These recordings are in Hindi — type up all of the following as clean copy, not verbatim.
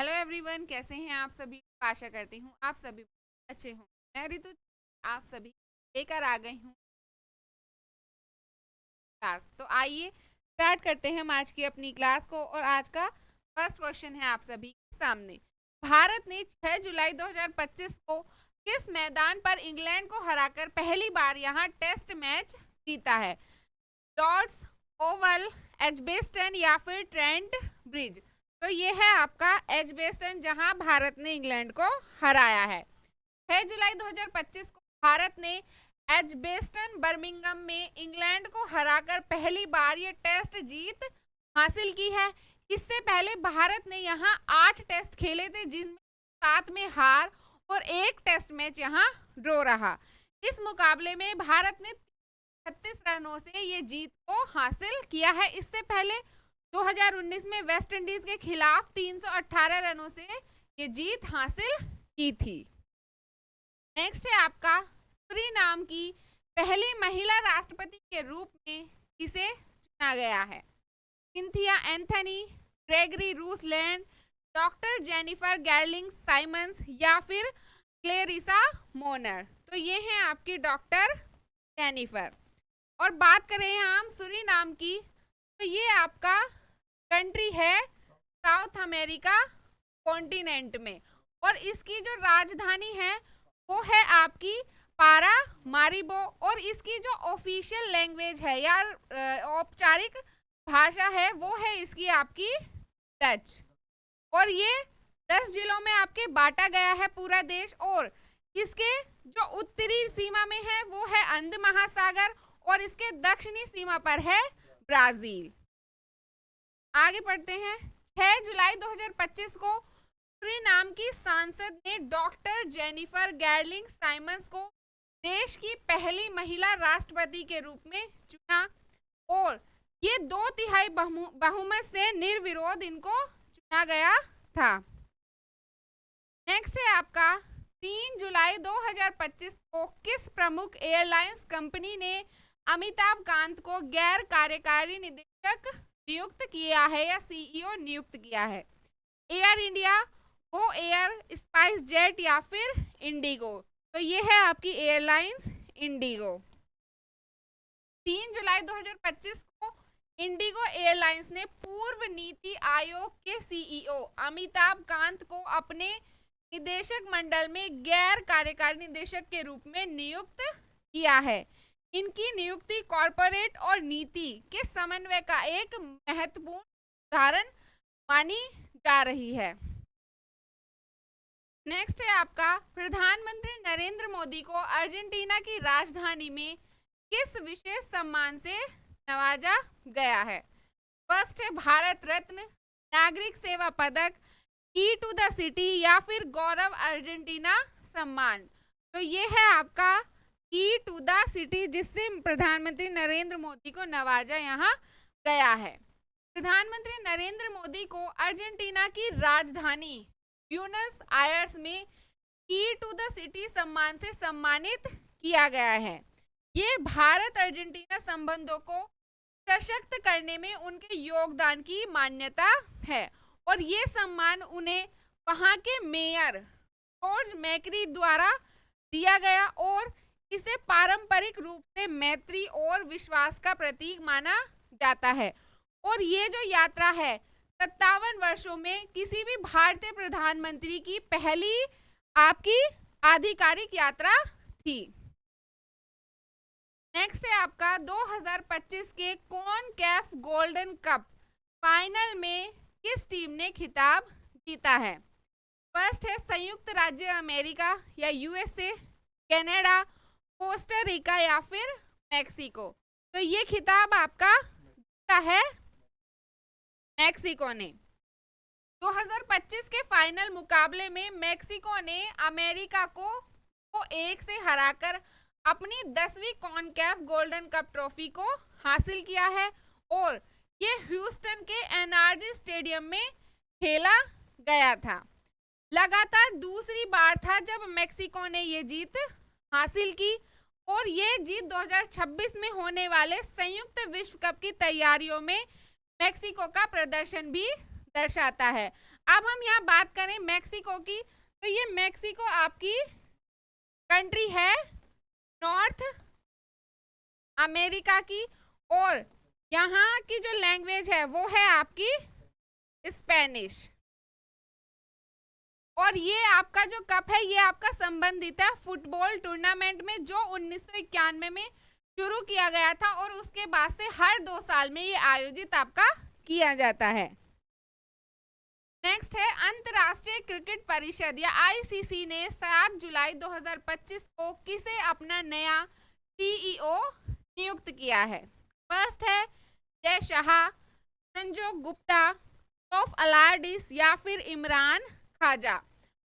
हेलो एवरीवन, कैसे हैं आप सभी। आशा करती हूँ आप सभी अच्छे हों। मैं ऋतु आप सभी लेकर आ गई हूँ क्लास। तो आइए स्टार्ट करते हैं हम आज की अपनी क्लास को। और आज का फर्स्ट क्वेश्चन है आप सभी के सामने। भारत ने 6 जुलाई 2025 को किस मैदान पर इंग्लैंड को हराकर पहली बार यहाँ टेस्ट मैच जीता है? लॉर्ड्स, ओवल, एजबेस्टन या फिर ट्रेंट ब्रिज। तो ये है आपका एजबेस्टन, जहां भारत ने इंग्लैंड को हराया है। 6 जुलाई 2025 को भारत ने एजबेस्टन बर्मिंघम में इंग्लैंड को हराकर पहली बार ये टेस्ट जीत हासिल की है। इससे पहले भारत ने यहाँ 8 टेस्ट खेले थे, जिनमें 7 में हार और 1 टेस्ट मैच यहाँ ड्रॉ रहा। इस मुकाबले में भारत ने 36 रनों से ये जीत को हासिल किया है। इससे पहले 2019 में वेस्ट इंडीज के खिलाफ 318 रनों से ये जीत हासिल की थी। नेक्स्ट है आपका सूरीनाम की पहली महिला राष्ट्रपति के रूप में किसे चुना गया है? Cynthia Anthony, Gregory Rusland, doctor Jennifer Garling Simmons या फिर क्लेरिसा मोनर। तो ये हैं आपकी डॉक्टर जेनिफर। और बात करें हम सूरीनाम की, तो ये आपका कंट्री है साउथ अमेरिका कॉन्टिनेंट में। और इसकी जो राजधानी है वो है आपकी पारा मारिबो। और इसकी जो ऑफिशियल लैंग्वेज है या औपचारिक भाषा है वो है इसकी आपकी डच। और ये 10 जिलों में आपके बांटा गया है पूरा देश। और इसके जो उत्तरी सीमा में है वो है अंध महासागर और इसके दक्षिणी सीमा पर है ब्राजील। आगे बढ़ते हैं। 6 जुलाई 2025 को सूरीनाम की संसद ने डॉक्टर जेनिफर गैर्लिंग साइमंस को देश की पहली महिला राष्ट्रपति के रूप में चुना और ये 2/3 बहुमत से निर्विरोध इनको चुना गया था। नेक्स्ट है आपका 3 जुलाई 2025 को किस प्रमुख एयरलाइंस कंपनी ने अमिताभ कांत को गैर कार्यकारी निदेशक नियुक्त किया है या सीईओ नियुक्त किया है? Air India, Go Air, spice jet या फिर इंडिगो। तो ये है आपकी एयरलाइंस इंडिगो। 3 जुलाई 2025 को इंडिगो एयरलाइंस ने पूर्व नीति आयोग के सीईओ अमिताभ कांत को अपने निदेशक मंडल में गैर कार्यकारी निदेशक के रूप में नियुक्त किया है। इनकी नियुक्ति कॉरपोरेट और नीति के समन्वय का एक महत्वपूर्ण उदाहरण मानी जा रही है। नेक्स्ट है आपका प्रधानमंत्री नरेंद्र मोदी को अर्जेंटीना की राजधानी में किस विशेष सम्मान से नवाजा गया है? फर्स्ट है भारत रत्न, नागरिक सेवा पदक, की टू द सिटी या फिर गौरव अर्जेंटीना सम्मान। तो ये है आपका की टू द सिटी, जिससे प्रधानमंत्री नरेंद्र मोदी को नवाजा यहाँ गया है। प्रधानमंत्री नरेंद्र मोदी को अर्जेंटीना की राजधानी ब्यूनस आयर्स में की टू द सिटी सम्मान से सम्मानित किया गया है। ये भारत अर्जेंटीना संबंधों को सशक्त करने में उनके योगदान की मान्यता है। और ये सम्मान उन्हें वहां के मेयर जॉर्ज मैक्री द्वारा दिया गया और इसे पारंपरिक रूप से मैत्री और विश्वास का प्रतीक माना जाता है। और ये जो यात्रा है 57 वर्षों में किसी भी भारतीय प्रधानमंत्री की पहली आपकी आधिकारिक यात्रा थी। नेक्स्ट है आपका 2025 के कॉनकैफ गोल्डन कप फाइनल में किस टीम ने खिताब जीता है? फर्स्ट है संयुक्त राज्य अमेरिका या यूएसए, कनाडा, कोस्टा रिका या फिर मैक्सिको। तो ये खिताब आपका जीता है मैक्सिको ने। 2025 के फाइनल मुकाबले में मैक्सिको ने अमेरिका को 1 से हराकर अपनी 10वीं कॉनकैफ गोल्डन कप ट्रॉफी को हासिल किया है। और ये ह्यूस्टन के एनआरजी स्टेडियम में खेला गया था। लगातार दूसरी बार था जब मैक्सिको ने ये जीत हासिल की। और ये जीत 2026 में होने वाले संयुक्त विश्व कप की तैयारियों में मैक्सिको का प्रदर्शन भी दर्शाता है। अब हम यहाँ बात करें मैक्सिको की, तो ये मैक्सिको आपकी कंट्री है नॉर्थ अमेरिका की, और यहाँ की जो लैंग्वेज है वो है आपकी स्पेनिश। और ये आपका जो कप है ये आपका संबंधित है फुटबॉल टूर्नामेंट में, जो 1991 में शुरू किया गया था और उसके बाद से हर 2 साल में ये आयोजित आपका किया जाता है। नेक्स्ट है अंतर्राष्ट्रीय क्रिकेट परिषद या आईसीसी ने 7 जुलाई 2025 को किसे अपना नया सीईओ नियुक्त किया है? फर्स्ट है जय शाह, संजोग गुप्ता, सौफ अलार्डिस या फिर इमरान खाजा।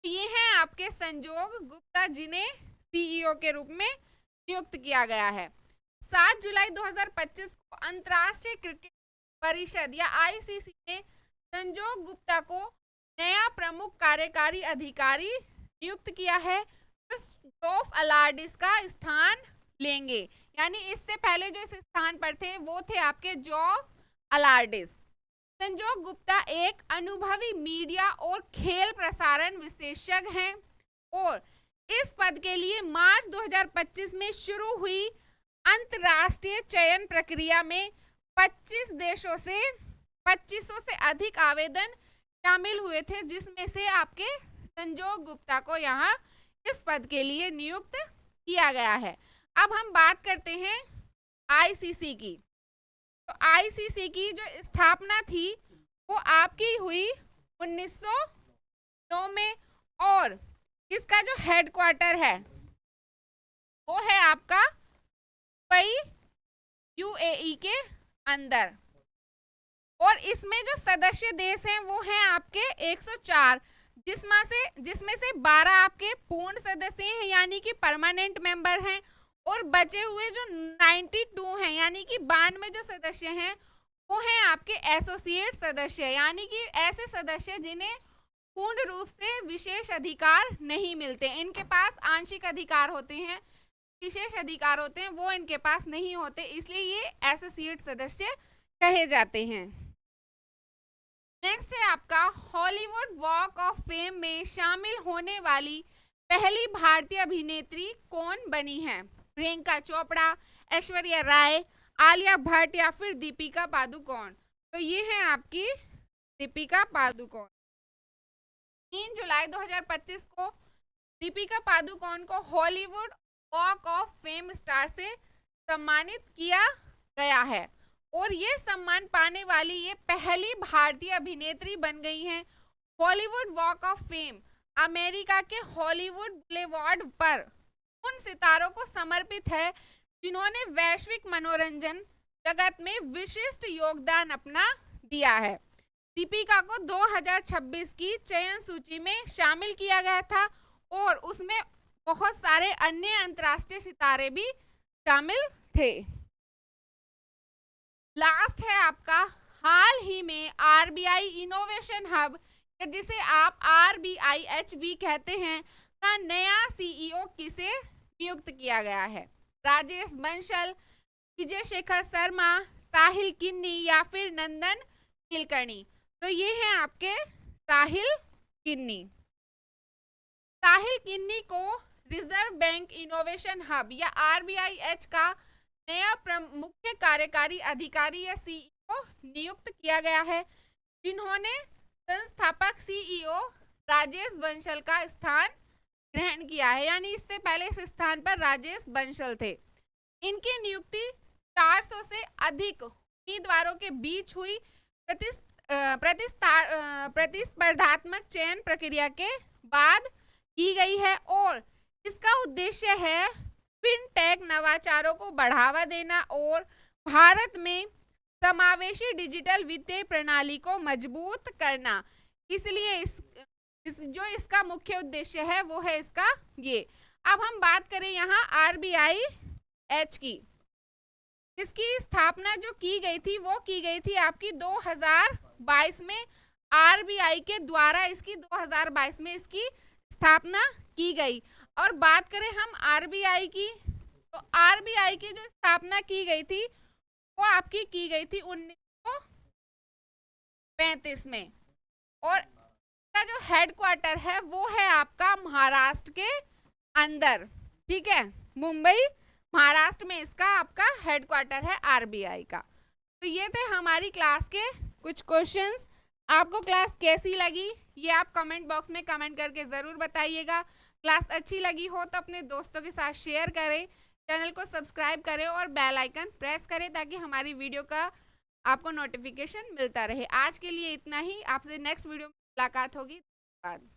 ये हैं आपके संजोग गुप्ता जिन्हें सीईओ के रूप में नियुक्त किया गया है। 7 जुलाई 2025 को अंतर्राष्ट्रीय क्रिकेट परिषद या आईसीसी ने संजोग गुप्ता को नया प्रमुख कार्यकारी अधिकारी नियुक्त किया है, तो सौफ अलार्डिस का स्थान लेंगे। यानी इससे पहले जो इस स्थान पर थे वो थे आपके जॉस अलार्डिस। संजोग गुप्ता एक अनुभवी मीडिया और खेल प्रसारण विशेषज्ञ हैं और इस पद के लिए मार्च 2025 में शुरू हुई अंतर्राष्ट्रीय चयन प्रक्रिया में 2500 से अधिक आवेदन शामिल हुए थे, जिसमें से आपके संजोग गुप्ता को यहाँ इस पद के लिए नियुक्त किया गया है। अब हम बात करते हैं आईसीसी की। तो आईसीसी की जो स्थापना थी वो आपकी हुई 1909 में, और इसका जो हेडक्वार्टर है वो है आपका दुबई यूएई के अंदर। और इसमें जो सदस्य देश हैं वो हैं आपके 104, जिसमें से 12 आपके पूर्ण सदस्य हैं यानी कि परमानेंट मेंबर हैं, और बचे हुए जो 92 हैं यानी कि 92 जो सदस्य हैं वो हैं आपके एसोसिएट सदस्य, यानी कि ऐसे सदस्य जिन्हें पूर्ण रूप से विशेष अधिकार नहीं मिलते। इनके पास आंशिक अधिकार होते हैं, विशेष अधिकार होते हैं, वो इनके पास नहीं होते, इसलिए ये एसोसिएट सदस्य कहे जाते हैं। नेक्स्ट है आपका हॉलीवुड वॉक ऑफ फेम में शामिल होने वाली पहली भारतीय अभिनेत्री कौन बनी है? प्रियंका चोपड़ा, ऐश्वर्या राय, आलिया भट्ट या फिर दीपिका पादुकोण। तो ये है आपकी दीपिका पादुकोण। 3 जुलाई 2025 को दीपिका पादुकोण को Hollywood walk of fame star से सम्मानित किया गया है, और ये सम्मान पाने वाली ये पहली भारतीय अभिनेत्री बन गई हैं। Hollywood walk of fame America के हॉलीवुड बुलेवार्ड पर उन सितारों को समर्पित है जिन्होंने वैश्विक मनोरंजन जगत में विशिष्ट योगदान अपना दिया है। दीपिका को 2026 की चयन सूची में शामिल किया गया था और उसमें बहुत सारे अन्य अंतर्राष्ट्रीय सितारे भी शामिल थे। लास्ट है आपका हाल ही में आरबीआई इनोवेशन हब, जिसे आप RBIH भी कहते हैं, का नया सीईओ किसे नियुक्त किया गया है? राजेश बंसल, विजय शेखर शर्मा, साहिल किन्नी या फिर नंदन नीलकर्णी। तो ये हैं आपके साहिल किन्नी। साहिल किन्नी को रिजर्व बैंक इनोवेशन हब या RBIH का नया मुख्य कार्यकारी अधिकारी या सीईओ नियुक्त किया गया है, जिन्होंने संस्थापक सीईओ राजेश बंसल का स्थान ग्रहण किया है। यानी इससे पहले इस स्थान पर राजेश बंसल थे। इनकी नियुक्ति 400 से अधिक उम्मीदवारों के बीच हुई प्रतिस्पर्धात्मक चयन प्रक्रिया के बाद की गई है, और इसका उद्देश्य है फिनटेक नवाचारों को बढ़ावा देना और भारत में समावेशी डिजिटल वित्तीय प्रणाली को मजबूत करना। इसलिए जो इसका मुख्य उद्देश्य है वो है इसका ये। अब हम बात करें यहाँ RBIH की। इसकी स्थापना जो की गई थी वो की गई थी आपकी 2022 में। RBI के द्वारा इसकी 2022 में इसकी स्थापना की गई। और बात करें हम RBI की, तो RBI की जो स्थापना की गई थी वो आपकी की गई थी 1935 में, और हेडक्वार्टर है वो है आपका महाराष्ट्र के अंदर, ठीक है, मुंबई महाराष्ट्र में इसका आपका हेडक्वार्टर है आरबीआई का। तो ये थे हमारी क्लास के कुछ क्वेश्चंस। आपको क्लास कैसी लगी ये आप कमेंट बॉक्स में कमेंट करके ज़रूर बताइएगा। क्लास अच्छी लगी हो तो अपने दोस्तों के साथ शेयर करें, चैनल को सब्सक्राइब करें और बेल आइकन प्रेस करें ताकि हमारी वीडियो का आपको नोटिफिकेशन मिलता रहे। आज के लिए इतना ही, आपसे नेक्स्ट वीडियो में मुलाकात होगी। धन्यवाद।